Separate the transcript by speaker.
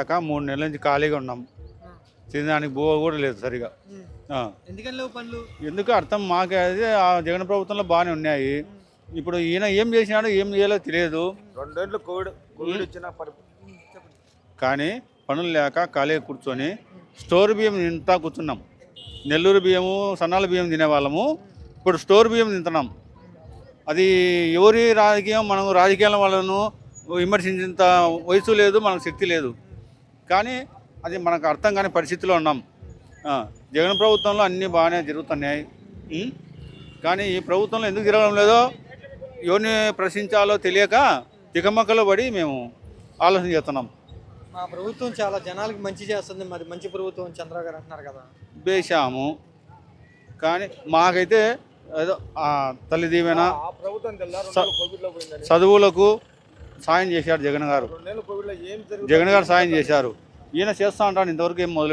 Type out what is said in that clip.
Speaker 1: లేక 3 నెలల నుంచి ఖాళీగా ఉన్నాం. తినడానికి బువ్వ కూడా లేదు సరిగా.
Speaker 2: ఎందుకని లేవు పనులు?
Speaker 1: ఎందుకు అర్థం మాకు అది ఆ జగన్ ప్రభుత్వంలో బాగానే ఉన్నాయి. ఇప్పుడు ఈయన ఏం చేసినాడో ఏం చేయాలో తెలియదు.
Speaker 3: 2 ఏళ్ళు కోవిడ్ వచ్చిన
Speaker 1: కానీ పనులు లేక ఖాళీగా కూర్చొని స్టోర్ బియ్యం తింటా కూర్చున్నాం. నెల్లూరు బియ్యము సన్నాల బియ్యం తినేవాళ్ళము, ఇప్పుడు స్టోర్ బియ్యం తింటున్నాం. అది ఎవరి రాజకీయం, మనం రాజకీయాల వాళ్ళను విమర్శించేంత వయసు లేదు, మనకు శక్తి లేదు. కానీ అది మనకు అర్థం కాని పరిస్థితిలో ఉన్నాం. జగన్ ప్రభుత్వంలో అన్నీ బాగానే జరుగుతున్నాయి. కానీ ఈ ప్రభుత్వంలో ఎందుకు జరగడం లేదో, ఎవరిని ప్రశ్నించాలో తెలియక తికమక్కలో పడి మేము ఆలోచన చేస్తున్నాం.
Speaker 2: మా ప్రభుత్వం చాలా జనాలకి మంచి చేస్తుంది, మరి మంచి ప్రభుత్వం చంద్రబాబు గారు అంటున్నారు కదా.
Speaker 1: వేశాము కానీ మాకైతే ఏదో తల్లి దీవెన చదువులకు సాయం చేశారు జగన్ గారు. జగన్ గారు సాయం చేశారు. ఈయన చేస్తా అంటాడు, ఇంతవరకు ఏం మొదలు